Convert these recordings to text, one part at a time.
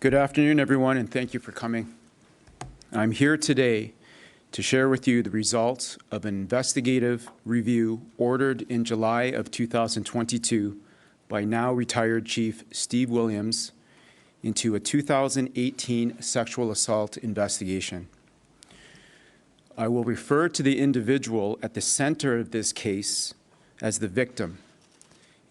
Good afternoon, everyone, and thank you for coming. I'm here today to share with you the results of an investigative review ordered in July of 2022 by now retired Chief Steve Williams into a 2018 sexual assault investigation. I will refer to the individual at the center of this case as the victim,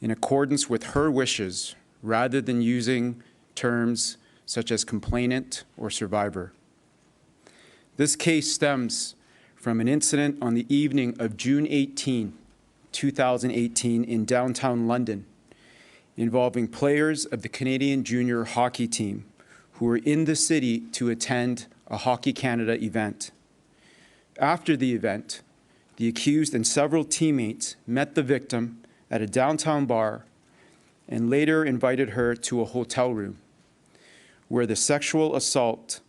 in accordance with her wishes, rather than using terms such as complainant or survivor. This case stems from an incident on the evening of June 18, 2018 in downtown London, involving players of the Canadian junior hockey team who were in the city to attend a Hockey Canada event. After the event, the accused and several teammates met the victim at a downtown bar and later invited her to a hotel room where the sexual assault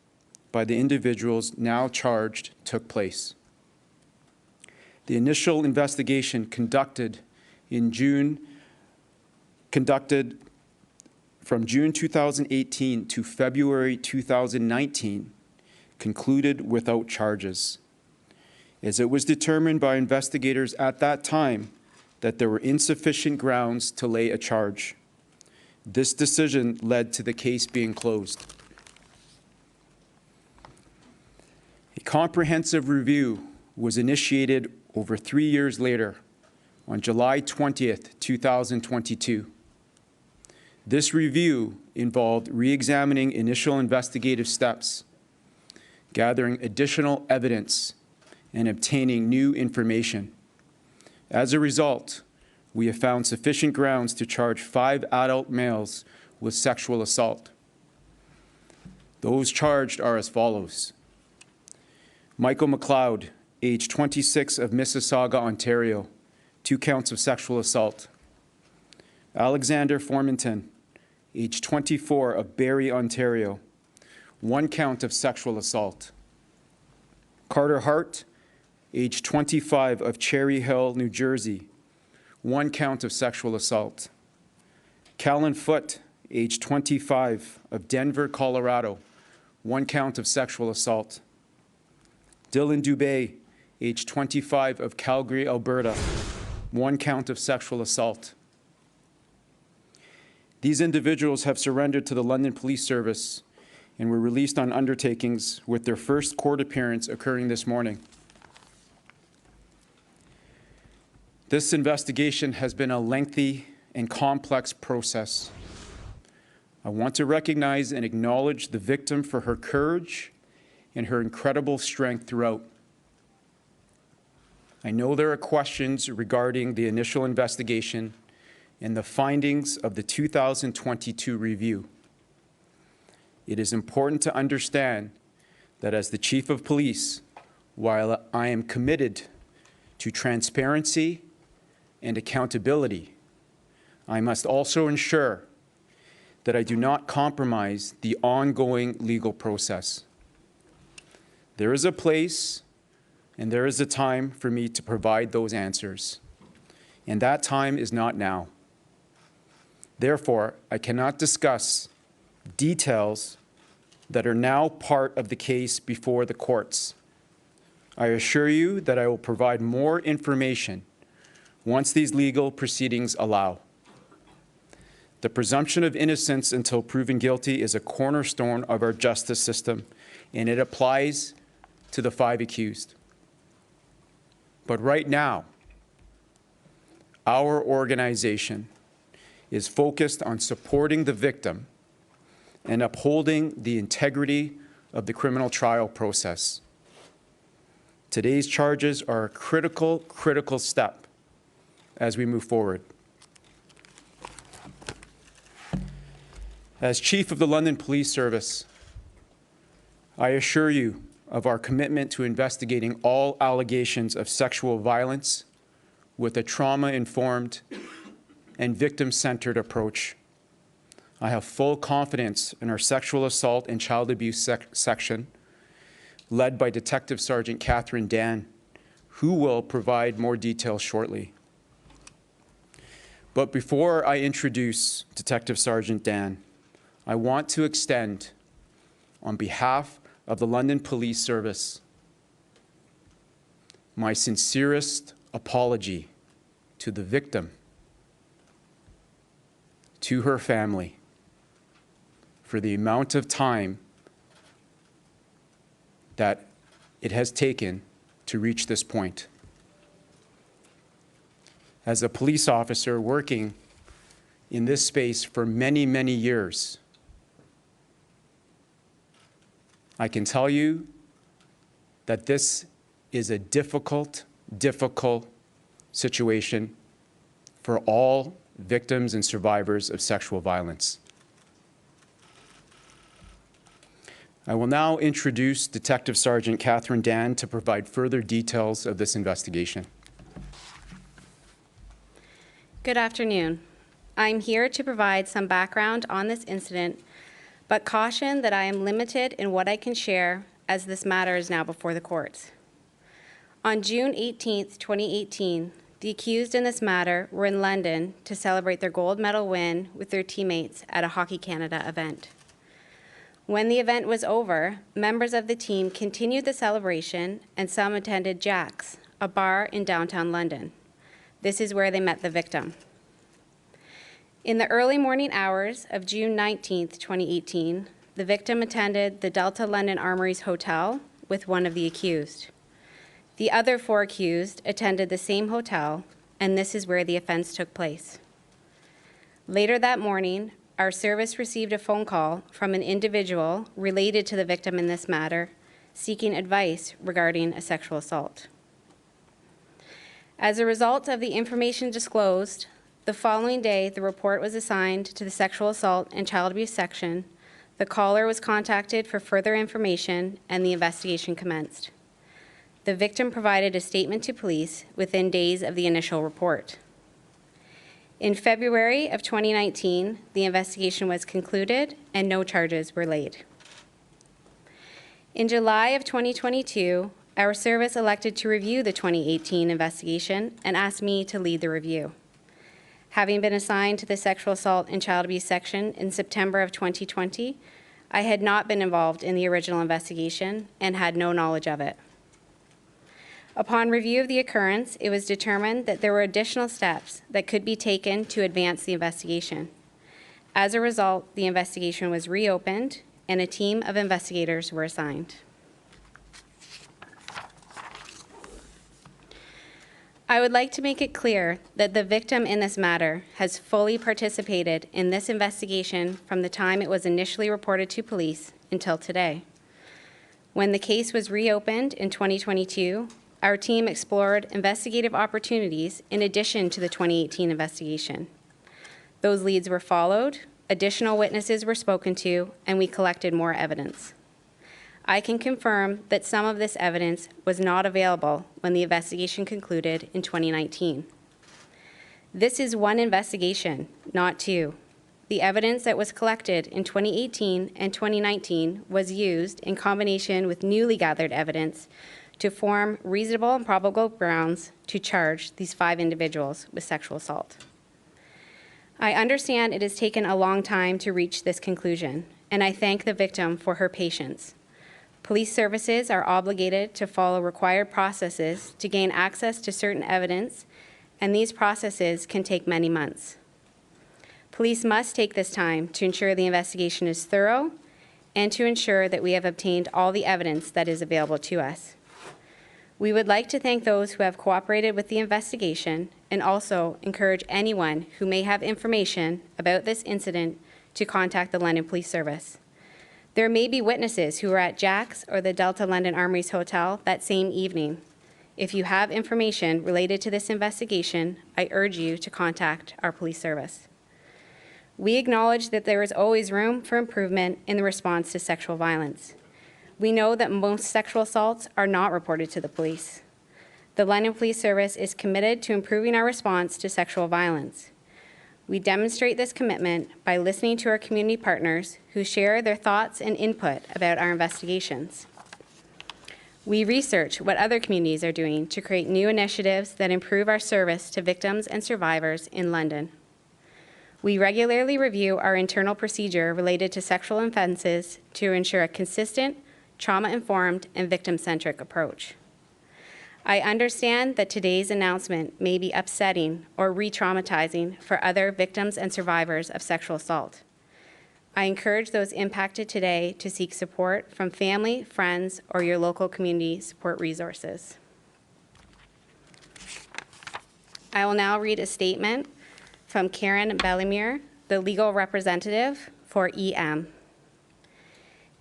by the individuals now charged took place. The initial investigation conducted from June 2018 to February 2019 concluded without charges, as it was determined by investigators at that time that there were insufficient grounds to lay a charge. This decision led to the case being closed. A comprehensive review was initiated over 3 years later on July 20th, 2022. This review involved re-examining initial investigative steps, gathering additional evidence, and obtaining new information. As a result, we have found sufficient grounds to charge 5 adult males with sexual assault. Those charged are as follows. Michael McLeod, age 26 of Mississauga, Ontario, 2 counts of sexual assault. Alexander Formenton, age 24 of Barrie, Ontario, 1 count of sexual assault. Carter Hart, age 25 of Cherry Hill, New Jersey, 1 count of sexual assault. Foote, age 25 of Denver, Colorado, 1 count of sexual assault. Dillon Dube, age 25 of Calgary, Alberta, 1 count of sexual assault. These individuals have surrendered to the London Police Service and were released on undertakings, with their first court appearance occurring this morning. This investigation has been a lengthy and complex process. I want to recognize and acknowledge the victim for her courage and her incredible strength throughout. I know there are questions regarding the initial investigation and the findings of the 2022 review. It is important to understand that as the Chief of Police, while I am committed to transparency and accountability, I must also ensure that I do not compromise the ongoing legal process. There is a place and there is a time for me to provide those answers, and that time is not now. Therefore, I cannot discuss details that are now part of the case before the courts. I assure you that I will provide more information once these legal proceedings allow. The presumption of innocence until proven guilty is a cornerstone of our justice system, and it applies to the 5 accused. But right now, our organization is focused on supporting the victim and upholding the integrity of the criminal trial process. Today's charges are a critical step as we move forward. As Chief of the London Police Service, I assure you of our commitment to investigating all allegations of sexual violence with a trauma-informed and victim-centered approach. I have full confidence in our sexual assault and child abuse section, led by Detective Sergeant Catherine Dan, who will provide more details shortly. But before I introduce Detective Sergeant Dan, I want to extend, on behalf of the London Police Service, my sincerest apology to the victim, to her family, for the amount of time that it has taken to reach this point. As a police officer working in this space for many, many years, I can tell you that this is a difficult situation for all victims and survivors of sexual violence. I will now introduce Detective Sergeant Catherine Dan to provide further details of this investigation. Good afternoon. I'm here to provide some background on this incident, but caution that I am limited in what I can share as this matter is now before the courts. On June 18, 2018, the accused in this matter were in London to celebrate their gold medal win with their teammates at a Hockey Canada event. When the event was over, members of the team continued the celebration and some attended Jack's, a bar in downtown London. This is where they met the victim. In the early morning hours of June 19, 2018, the victim attended the Delta London Armories Hotel with one of the accused. The other 4 accused attended the same hotel, and this is where the offense took place. Later that morning, our service received a phone call from an individual related to the victim in this matter, seeking advice regarding a sexual assault. As a result of the information disclosed, the following day, the report was assigned to the Sexual Assault and Child Abuse section. The caller was contacted for further information, and the investigation commenced. The victim provided a statement to police within days of the initial report. In February of 2019, the investigation was concluded and no charges were laid. In July of 2022, our service elected to review the 2018 investigation and asked me to lead the review. Having been assigned to the Sexual Assault and Child Abuse section in September of 2020, I had not been involved in the original investigation and had no knowledge of it. Upon review of the occurrence, it was determined that there were additional steps that could be taken to advance the investigation. As a result, the investigation was reopened and a team of investigators were assigned. I would like to make it clear that the victim in this matter has fully participated in this investigation from the time it was initially reported to police until today. When the case was reopened in 2022, our team explored investigative opportunities in addition to the 2018 investigation. Those leads were followed, additional witnesses were spoken to, and we collected more evidence. I can confirm that some of this evidence was not available when the investigation concluded in 2019. This is one investigation, not 2. The evidence that was collected in 2018 and 2019 was used in combination with newly gathered evidence to form reasonable and probable grounds to charge these 5 individuals with sexual assault. I understand it has taken a long time to reach this conclusion, and I thank the victim for her patience. Police services are obligated to follow required processes to gain access to certain evidence, and these processes can take many months. Police must take this time to ensure the investigation is thorough and to ensure that we have obtained all the evidence that is available to us. We would like to thank those who have cooperated with the investigation and also encourage anyone who may have information about this incident to contact the London Police Service. There may be witnesses who were at Jack's or the Delta London Armories Hotel that same evening. If you have information related to this investigation, I urge you to contact our police service. We acknowledge that there is always room for improvement in the response to sexual violence. We know that most sexual assaults are not reported to the police. The London Police Service is committed to improving our response to sexual violence. We demonstrate this commitment by listening to our community partners who share their thoughts and input about our investigations. We research what other communities are doing to create new initiatives that improve our service to victims and survivors in London. We regularly review our internal procedure related to sexual offenses to ensure a consistent, trauma-informed, and victim-centric approach. I understand that today's announcement may be upsetting or re-traumatizing for other victims and survivors of sexual assault. I encourage those impacted today to seek support from family, friends, or your local community support resources. I will now read a statement from Karen Bellemere, the legal representative for EM.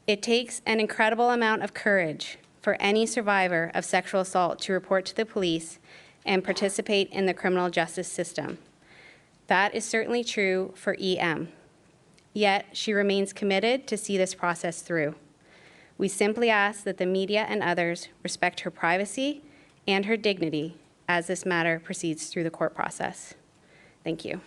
It takes an incredible amount of courage for any survivor of sexual assault to report to the police and participate in the criminal justice system. That is certainly true for EM. Yet, she remains committed to see this process through. We simply ask that the media and others respect her privacy and her dignity as this matter proceeds through the court process. Thank you.